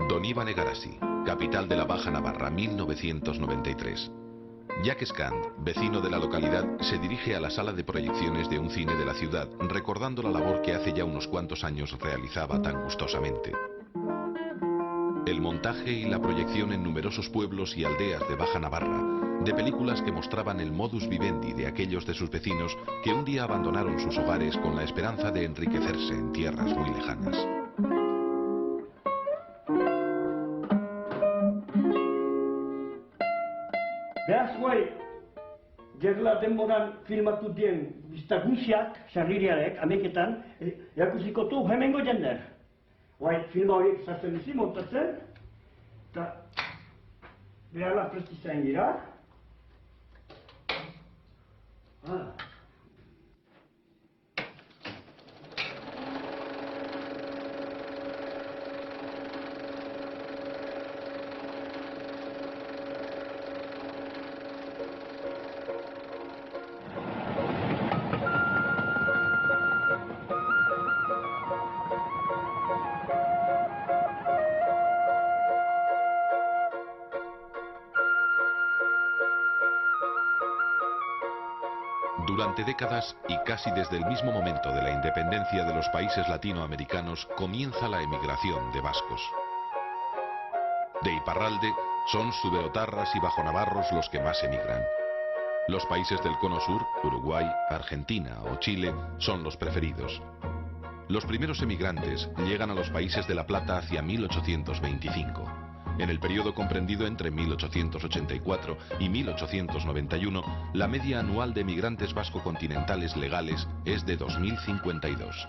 Don Iván Egarasi, capital de la Baja Navarra, 1993. Jacques Cand, vecino de la localidad, se dirige a la sala de proyecciones de un cine de la ciudad, recordando la labor que hace ya unos cuantos años realizaba tan gustosamente. El montaje y la proyección en numerosos pueblos y aldeas de Baja Navarra, de películas que mostraban el modus vivendi de aquellos de sus vecinos que un día abandonaron sus hogares con la esperanza de enriquecerse en tierras muy lejanas. Beraz, guai, gerla denboran filmatu dien bizta guziak, sarririarek, ameketan, erakusiko du hemengo jender. Guai, filma horiek sartzen duzi, montatzen, eta behala prestizain gira. Durante décadas y casi desde el mismo momento de la independencia de los países latinoamericanos comienza la emigración de vascos. De Iparralde son subeotarras y bajonavarros los que más emigran. Los países del Cono Sur, Uruguay, Argentina o Chile, son los preferidos. Los primeros emigrantes llegan a los países de La Plata hacia 1825. En el periodo comprendido entre 1884 y 1891, la media anual de emigrantes vasco-continentales legales es de 2052.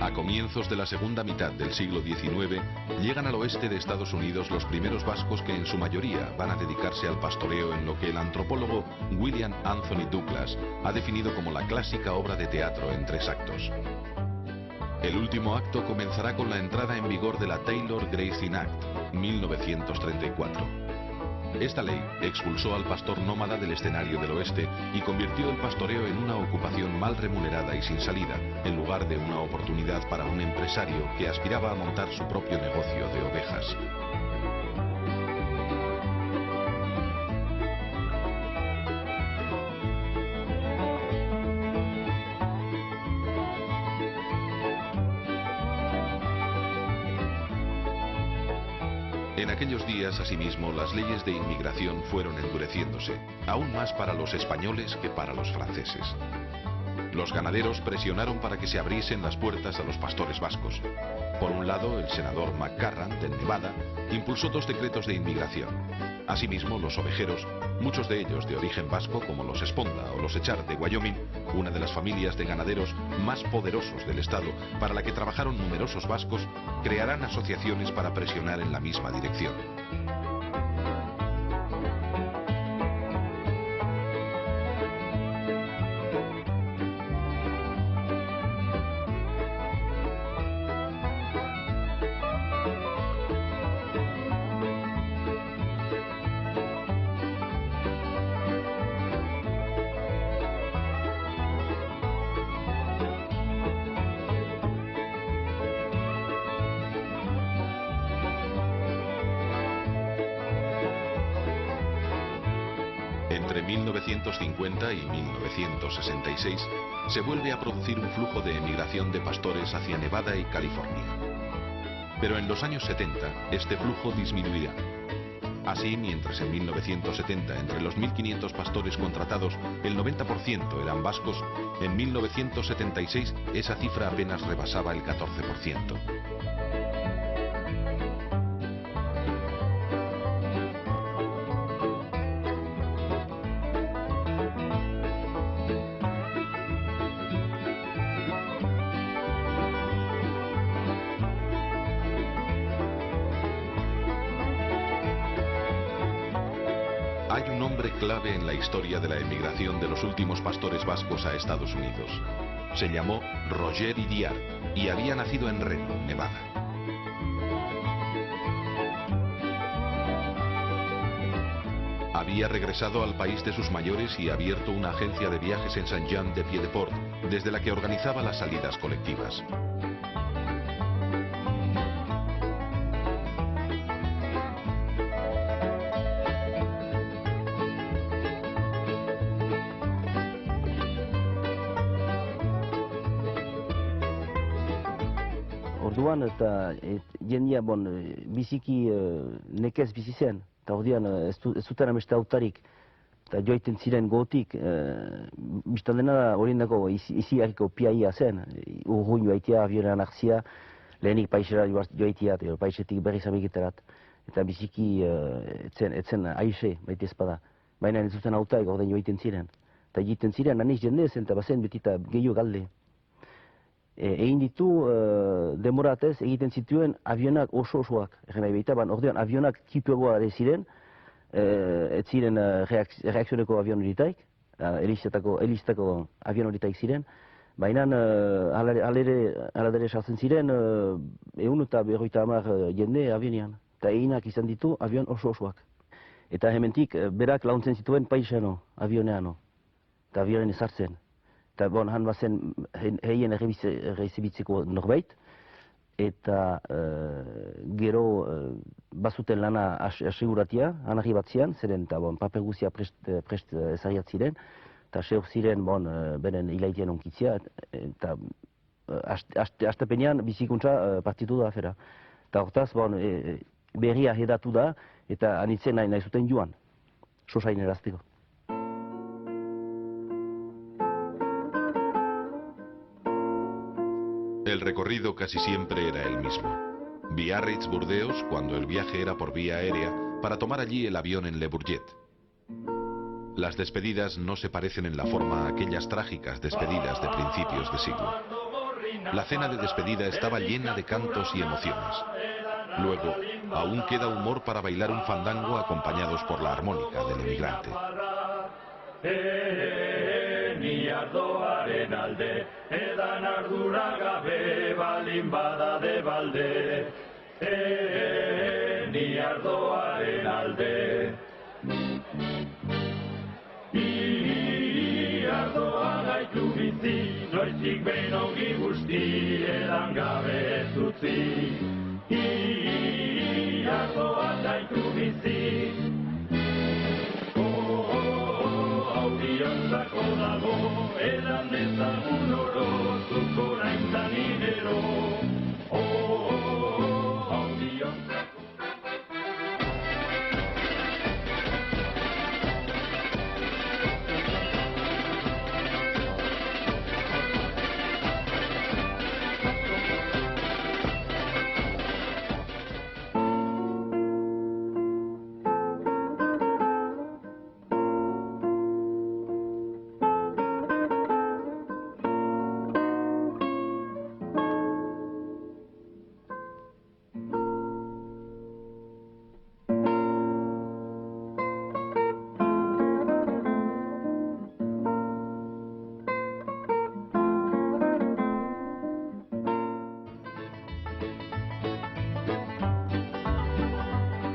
A comienzos de la segunda mitad del siglo XIX, llegan al oeste de Estados Unidos los primeros vascos que en su mayoría van a dedicarse al pastoreo en lo que el antropólogo William Anthony Douglas ha definido como la clásica obra de teatro en 3 actos. El último acto comenzará con la entrada en vigor de la Taylor-Grayson Act, 1934. Esta ley expulsó al pastor nómada del escenario del oeste y convirtió el pastoreo en una ocupación mal remunerada y sin salida, en lugar de una oportunidad para un empresario que aspiraba a montar su propio negocio de ovejas. En aquellos días, asimismo, las leyes de inmigración fueron endureciéndose, aún más para los españoles que para los franceses. Los ganaderos presionaron para que se abriesen las puertas a los pastores vascos. Por un lado, el senador McCarran, del Nevada, impulsó 2 decretos de inmigración. Asimismo, los ovejeros, muchos de ellos de origen vasco, como los Esponda o los Echard de Wyoming, una de las familias de ganaderos más poderosos del estado, para la que trabajaron numerosos vascos, crearán asociaciones para presionar en la misma dirección. Entre 1950 y 1966 se vuelve a producir un flujo de emigración de pastores hacia Nevada y California. Pero en los años 70 este flujo disminuirá. Así, mientras en 1970 entre los 1.500 pastores contratados el 90% eran vascos, en 1976 esa cifra apenas rebasaba el 14%. Hay un nombre clave en la historia de la emigración de los últimos pastores vascos a Estados Unidos. Se llamó Roger Iriart y había nacido en Reno, Nevada. Había regresado al país de sus mayores y abierto una agencia de viajes en Saint-Jean-de-Pied-de-Port, desde la que organizaba las salidas colectivas. orduan, eta jendia, biziki nekez bizi zen. Eta ordean, ez zuten ameste hautarik. Eta joaiten ziren gotik, biztan dena horien dago izi harriko piaia zen. Urruin joaitia, avionean hartzia, lehenik paisera joaitia, paisetik berriz amiketerat. Eta biziki etzen aixe, baita ezpada. Baina ez zuten hautarik orden joaiten ziren. Eta egiten ziren, aniz jende zen, eta bazen betita gehiago galde. Egin ditu, demoratez, egiten zituen avionak oso-osoak. Egen nahi behita, ordean avionak tipuagoa ere ziren, ez ziren reakzioneko avion horitaik, eliztako avion horitaik ziren, baina aladere sartzen ziren 150 jende avionean. Eta eginak izan ditu avion oso-osoak. Eta hementik berak launtzen zituen paisano, avioneano, eta avionen ezartzen. Eta han bazen heien errezibitzeko norbait, eta gero bazuten lana aseguratia, anarri batzian, zeren eta paper guzia prest ezariat ziren, eta seur ziren beren hilaitien onkitzia, eta astepenean bizikuntza partitu da afera. Eta hortaz, berria hedatu da, eta anitzen nahi zuten joan, sosain erazteko. El recorrido casi siempre era el mismo. Biarritz-Burdeos cuando el viaje era por vía aérea para tomar allí el avión en Le Bourget. Las despedidas no se parecen en la forma a aquellas trágicas despedidas de principios de siglo. La cena de despedida estaba llena de cantos y emociones. Luego, aún queda humor para bailar un fandango acompañados por la armónica del emigrante. Ni ardoaren alde, edan ardura gabe, balin bada de balde. Ni ardoaren alde. Ardoa gaitu bizi, noizik behin ongi guzti, edan gabe ez utzi. Ardoa gaitu bizi. Audiontzako dago, edan dezagun oro, zuko naintzan inero. Audiontzako.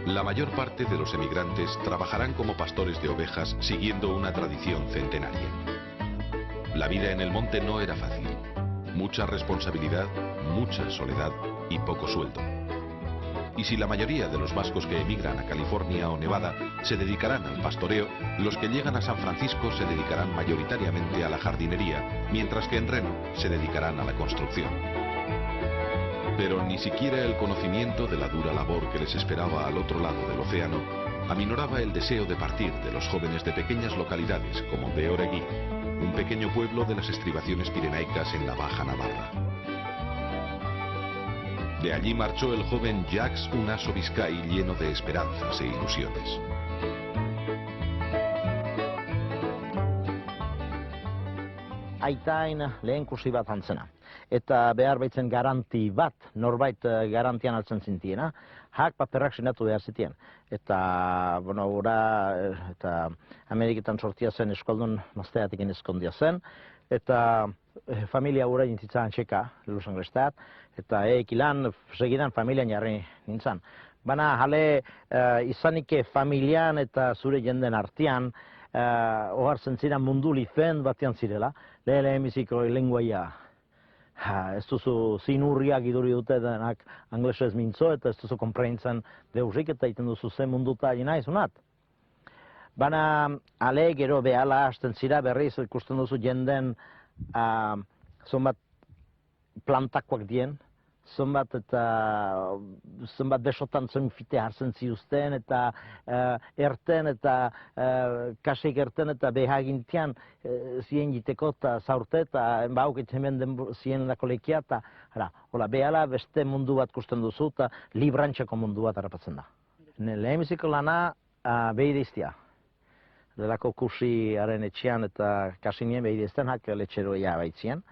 La mayor parte de los emigrantes trabajarán como pastores de ovejas siguiendo una tradición centenaria. La vida en el monte no era fácil. Mucha responsabilidad, mucha soledad y poco sueldo. Y si la mayoría de los vascos que emigran a California o Nevada se dedicarán al pastoreo, los que llegan a San Francisco se dedicarán mayoritariamente a la jardinería, mientras que en Reno se dedicarán a la construcción. Pero ni siquiera el conocimiento de la dura labor que les esperaba al otro lado del océano aminoraba el deseo de partir de los jóvenes de pequeñas localidades como Beoregui, un pequeño pueblo de las estribaciones pirenaicas en la Baja Navarra. De allí marchó el joven Jacques Unaso Vizcay lleno de esperanzas e ilusiones. Aitain lehen kursi bat hantzena. Eta behar baitzen garanti bat, norbait garantian altzen zintiena, hak paperrak sinatu behar zitien. Eta, eta Ameriketan sortia zen eskoldun mazteatik eskondia zen, eta familia gura jintzitzan txeka, Los Angelestat, eta ilan segidan familian jarri nintzen. Baina jale izanike familian eta zure jenden artean, ohartzen ziren mundu lifen batean zirela, lehen biziko lenguaia. Ez duzu zinurriak iduri dute denak anglesez mintzo eta ez duzu konpreintzen deusik eta iten duzu zen munduta jena izunat. Baina ale gero behala hasten zira berriz ikusten duzu jenden zonbat plantakoak dien, zonbat desotan zonfite hartzen ziuzten, eta erten, eta kasik erten, eta behagintian zien jiteko, eta zaurte, eta bauk hemen zien dako lekia, eta hola, behala beste mundu bat kusten duzu, eta librantxeko mundu bat harrapatzen da. Lehenbiziko lana behide iztia. Delako kusiaren etxean eta kasinien behide izten, hak letxeroia baitzien.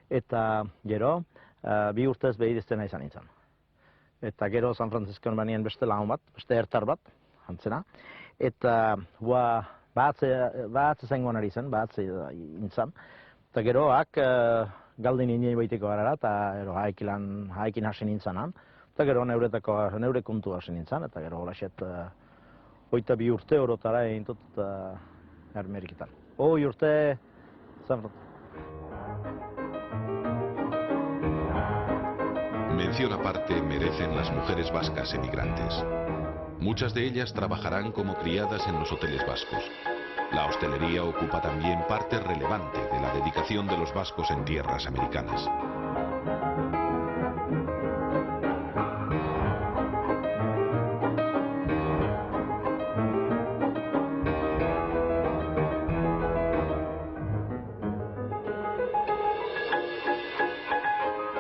Eta gero, 2 urtez behideztena izan nintzen. Eta gero San Franciscoan banien beste lagun bat, beste ertar bat, jantzena. Eta bahatze zengoan ari zen, bahatze nintzen. Eta gero galdin nien baiteko garara, eta haikin hasi nintzenan. Eta gero neure kontu hasi nintzen, eta gero holaxet 2 urte orotara egin dut Ameriketan. 2 urte San Francisco. Mención aparte merecen las mujeres vascas emigrantes. Muchas de ellas trabajarán como criadas en los hoteles vascos. La hostelería ocupa también parte relevante de la dedicación de los vascos en tierras americanas.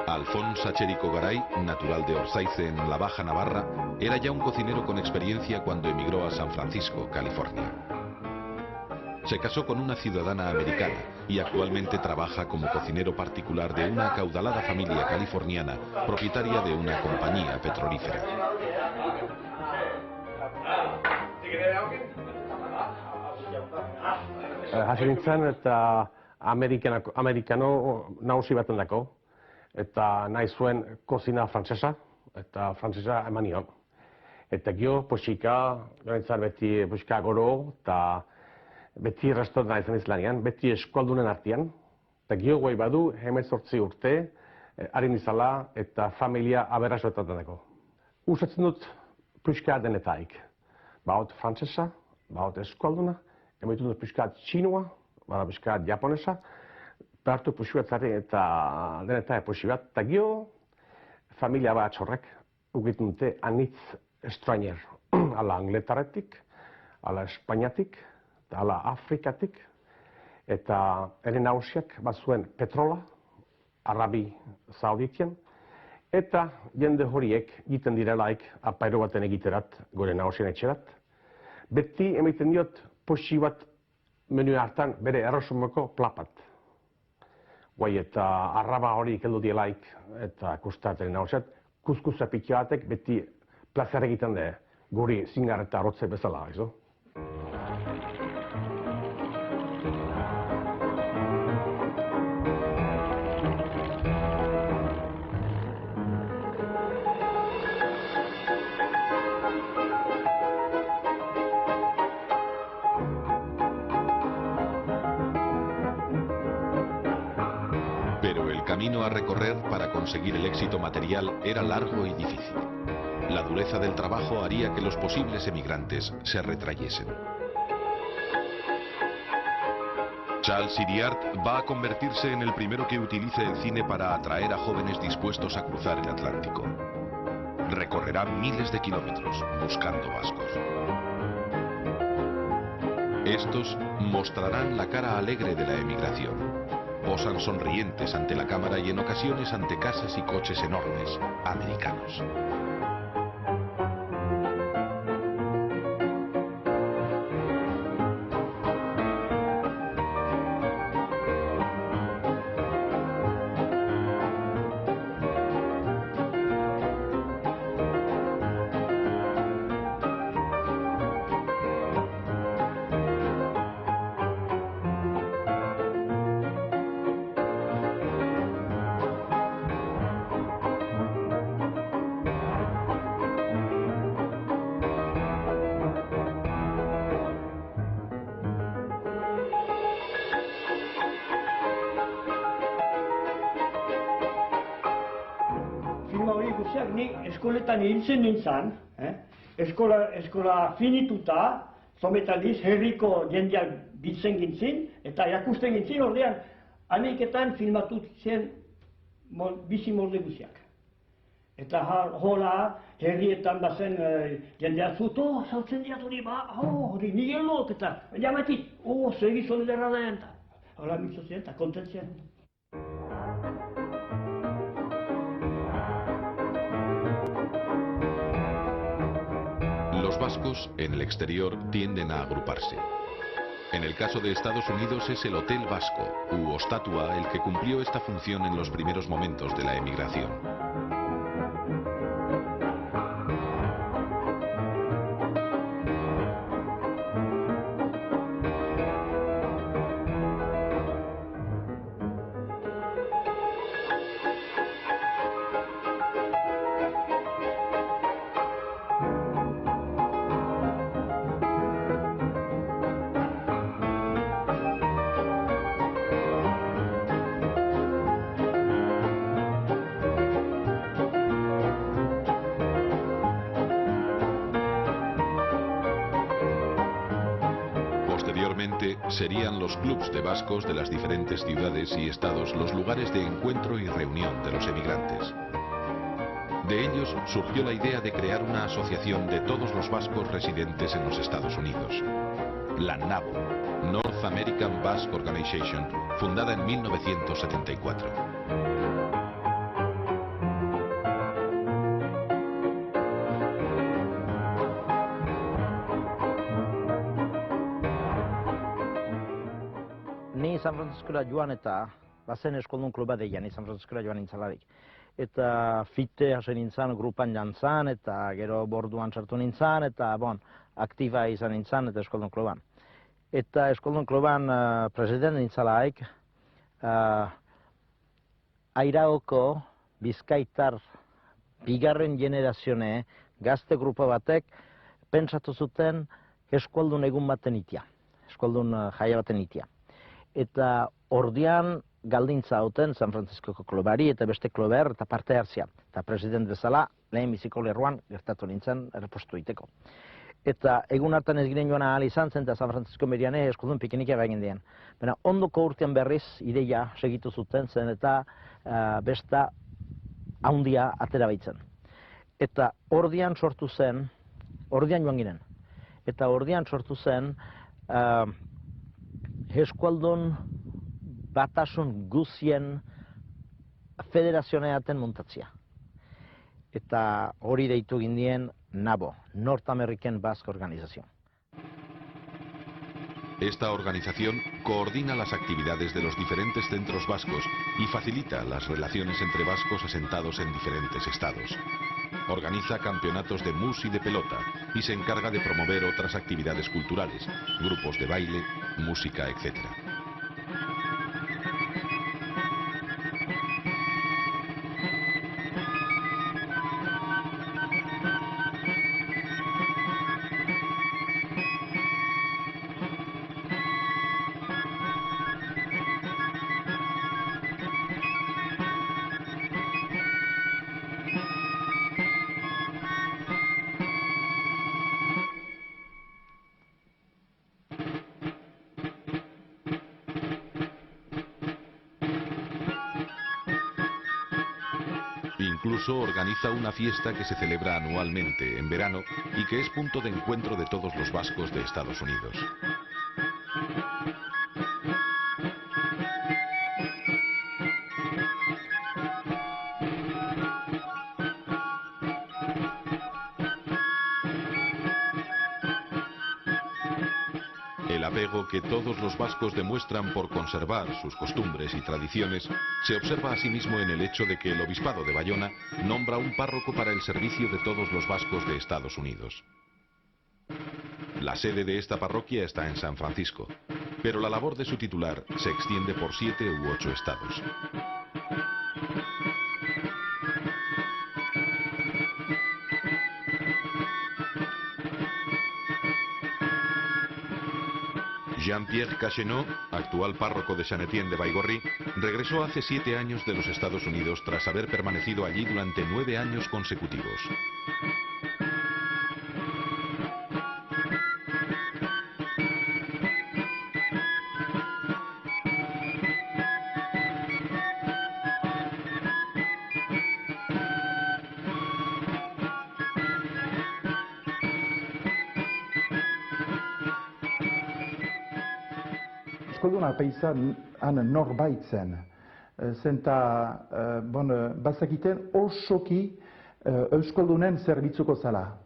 Alfons Acherico Garay, natural de Orzaize en la Baja Navarra, era ya un cocinero con experiencia cuando emigró a San Francisco, California. Se casó con una ciudadana americana y actualmente trabaja como cocinero particular de una acaudalada familia californiana, propietaria de una compañía petrolífera. Hasi nintzen eta amerikano nausi baten dako. Eta nahi zuen kozina frantzesa, eta frantzesa eman nion. Eta gio, poxika, gaintzar beti poxika goro, eta beti restaurantan izan izlanean, beti eskualdunen artean. Eta gio guai badu, 18 urte, harin izala eta familia aberasoetan dako. Usatzen dut poxika denetaik. Baut frantzesa, baut eskualduna, emaitu dut poxika txinua, bada poxika japonesa, Partu puxu bat zari eta deneta puxu bat, eta gio familia bat txorrek ugiten dute anitz estrainer, ala Angletarretik, ala Espainiatik, eta ala Afrikatik, eta ere nausiak bat zuen petrola, Arabi Sauditien, eta jende horiek egiten direlaik apairu baten egiterat, gore nausien etxerat. Beti emaiten diot puxu bat menu hartan bere errosumoko plapat. Guai eta arraba hori ikeldu dielaik eta kustaten nausiat, kuskusa pikia batek beti plazer egiten de, guri zingar eta arrotze bezala, izo? Pero el camino a recorrer para conseguir el éxito material era largo y difícil. La dureza del trabajo haría que los posibles emigrantes se retrayesen. Charles Iriart va a convertirse en el primero que utilice el cine para atraer a jóvenes dispuestos a cruzar el Atlántico. Recorrerá miles de kilómetros buscando vascos. Estos mostrarán la cara alegre de la emigración. Posan sonrientes ante la cámara y en ocasiones ante casas y coches enormes, americanos. Ni eskoletan hiltzen nintzen, eskola finituta, zometaliz herriko jendeak bitzen gintzin, eta jakusten gintzin, ordean Ameriketan filmatu zen bizi molde guziak. Eta hola, herrietan bazen jendea zuto, saltzen diat hori ba, hori nigelok eta jamatit, zer gizon ederra da eta. Hola mitzo zen eta kontentzen. Los vascos en el exterior tienden a agruparse. En el caso de Estados Unidos es el Hotel Vasco, u Ostatua, el que cumplió esta función en los primeros momentos de la emigración. Posteriormente, serían los clubs de vascos de las diferentes ciudades y estados los lugares de encuentro y reunión de los emigrantes. De ellos surgió la idea de crear una asociación de todos los vascos residentes en los Estados Unidos. La NABO, North American Basque Organization, fundada en 1974. Ni San Franciscora joan eta bazen eskoldun kluba deia, ni San Franciscora joan nintzalarik. Eta fite hasi nintzen grupan jantzan eta gero borduan sartu nintzen eta aktiba izan nintzen eta eskoldun kluban. Eta eskoldun kluban president nintzalaik Airaoko Bizkaitar bigarren generazione gazte grupa batek pentsatu zuten eskoldun egun baten itia, eskoldun jaia baten itia. Eta ordian galdintza hauten San Franciscoko klubari eta beste kluber eta parte hartzia. Eta president bezala lehen biziko lerroan gertatu nintzen errepostu iteko. Eta egun hartan ez ginen joan ahal izan zen eta San Francisco meriane eskoldun pikinikia begin dien. Baina ondoko urtean berriz ideia segitu zuten zen eta besta haundia atera baitzen. Eta ordian sortu zen, ordian joan ginen. Eta ordian sortu zen eskualdun batasun guzien federazioneaten montatzia. Eta hori deitu gindien NABO, North American Basque Organization. Esta organización coordina las actividades de los diferentes centros vascos y facilita las relaciones entre vascos asentados en diferentes estados. Organiza campeonatos de mus y de pelota y se encarga de promover otras actividades culturales, grupos de baile, música, etc. Incluso organiza una fiesta que se celebra anualmente en verano y que es punto de encuentro de todos los vascos de Estados Unidos. El apego que todos los vascos demuestran por conservar sus costumbres y tradiciones se observa asimismo en el hecho de que el Obispado de Bayona nombra un párroco para el servicio de todos los vascos de Estados Unidos. La sede de esta parroquia está en San Francisco, pero la labor de su titular se extiende por 7 u 8 estados. Jean-Pierre Cachenot, actual párroco de Saint-Étienne de Baigorri, regresó hace 7 años de los Estados Unidos tras haber permanecido allí durante 9 años consecutivos. eskolduna apaiza han norbait zen. Zenta, bazakiten osoki euskoldunen zerbitzuko zala.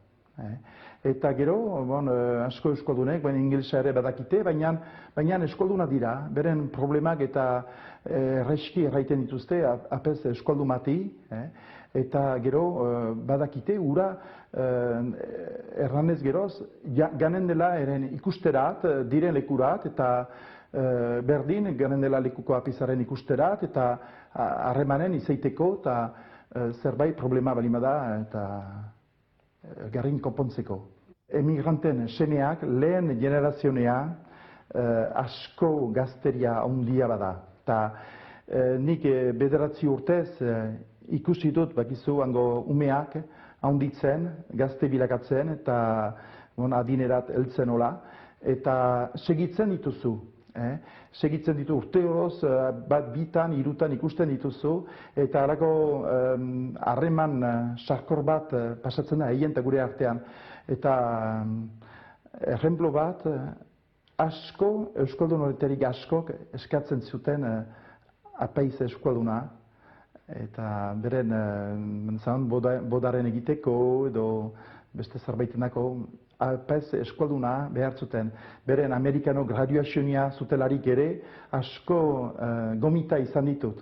Eta gero, asko euskoldunek, ingelesa ere badakite, baina eskolduna dira, beren problemak eta erreski erraiten dituzte apez eskoldumati, eta gero badakite ura erranez geroz, ganen dela eren ikusterat, diren lekurat, eta berdin ganen dela lekuko apizaren ikusterat, eta harremanen izaiteko, eta zerbait problema balimada, eta garrin konpontzeko. Emigranten semeak lehen generazionea asko gazteria handia bada. Ta nik bederatzi urtez ikusi dut bakizu hango umeak handitzen, gazte bilakatzen eta adinerat heltzen hola. Eta segitzen dituzu. Segitzen ditu urteoz, bat bitan, hirutan ikusten dituzu, eta harako harreman sarkor bat pasatzen da egin eta gure artean. Eta ejemplo bat, asko, euskoldun horretarik askok eskatzen zuten apaiz euskolduna, eta beren bodaren egiteko edo beste zerbaitenako apaiz euskolduna behar zuten. Beren amerikano graduazionia zutelarik ere asko gomita izan ditut.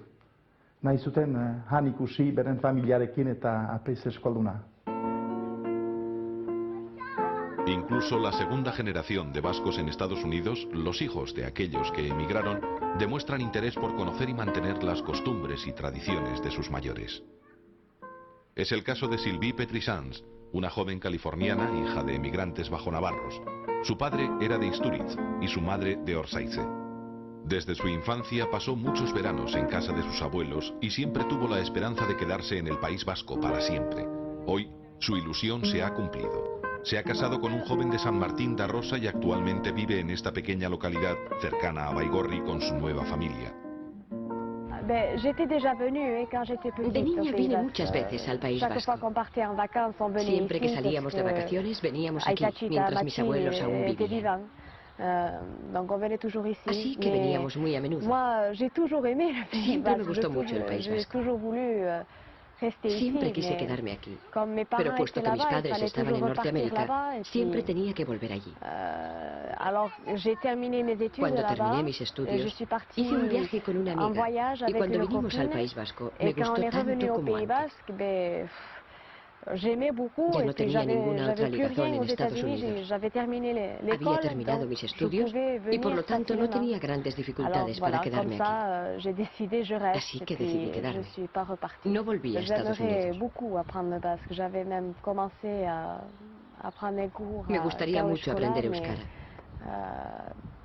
Nahi zuten han ikusi beren familiarekin eta apaiz euskolduna. Incluso la segunda generación de vascos en Estados Unidos, los hijos de aquellos que emigraron, demuestran interés por conocer y mantener las costumbres y tradiciones de sus mayores. Es el caso de Sylvie Petrisans, una joven californiana, hija de emigrantes bajonavarros. Su padre era de Isturiz y su madre de Orsaize. Desde su infancia pasó muchos veranos en casa de sus abuelos y siempre tuvo la esperanza de quedarse en el País Vasco para siempre. Hoy, su ilusión se ha cumplido. Se ha casado con un joven de San Martín da Rosa y actualmente vive en esta pequeña localidad cercana a Baigorri con su nueva familia. De niña vine muchas veces al País Vasco. Siempre que salíamos de vacaciones veníamos aquí, mientras mis abuelos aún vivían. Así que veníamos muy a menudo. Siempre me gustó mucho el País Vasco. Siempre quise quedarme aquí, pero puesto que mis padres estaban en Norteamérica, siempre tenía que volver allí. Cuando terminé mis estudios, hice un viaje con una amiga y cuando vinimos al País Vasco me gustó tanto como antes. Ya no tenía ninguna otra ligazón en Estados Unidos. Había terminado mis estudios y por lo tanto no tenía grandes dificultades para quedarme aquí. Así que decidí quedarme. No volví a Estados Unidos. Me gustaría mucho aprender euskara.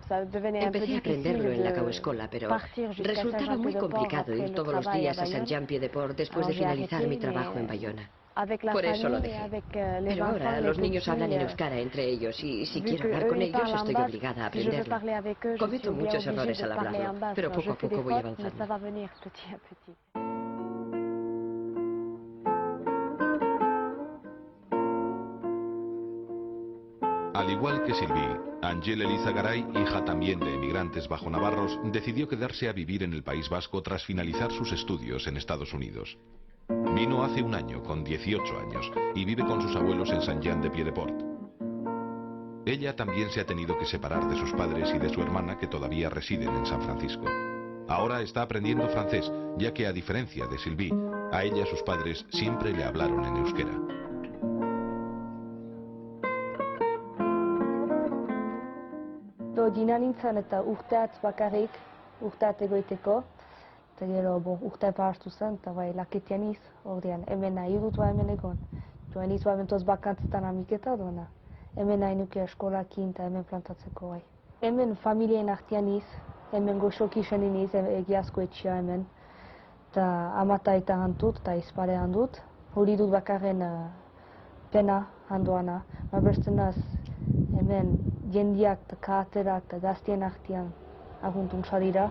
Empecé a aprenderlo en la Cauescola, pero resultaba muy complicado ir todos los días a Saint-Jean-Pied-de-Port después de finalizar mi trabajo en Bayona. Por eso lo dejé. Pero ahora los niños hablan en euskara entre ellos y si quiero hablar con ellos estoy obligada a aprenderlo. Cometo muchos errores al hablarlo, pero poco a poco voy avanzando. Al igual que Sylvie, Angel Elizagaray, hija también de emigrantes bajonavarros, decidió quedarse a vivir en el País Vasco tras finalizar sus estudios en Estados Unidos. Vino hace un año, con 18 años, y vive con sus abuelos en Saint-Jean-de-Pied-de-Port. Ella también se ha tenido que separar de sus padres y de su hermana, que todavía residen en San Francisco. Ahora está aprendiendo francés, ya que a diferencia de Sylvie, a ella sus padres siempre le hablaron en euskera. Dina nintzen eta urteatz bakarrik, urteat egoiteko. Eta gero, urte paraztu zen, eta bai, laketian iz, ordean, hemen nahi dut ba hemen egon. Joan iz ba hemen toz bakantzetan amiketa duena. Hemen nahi nuke eskolakin eta hemen plantatzeko bai. Hemen familien artean iz, hemen goxoki zenin iz, egiazko etxia hemen. Eta amata eta handut, eta izpare handut. Hori dut bakarren pena handuana. Ma bestenaz, hemen jendiak eta katerak eta gaztien artean aguntun salira.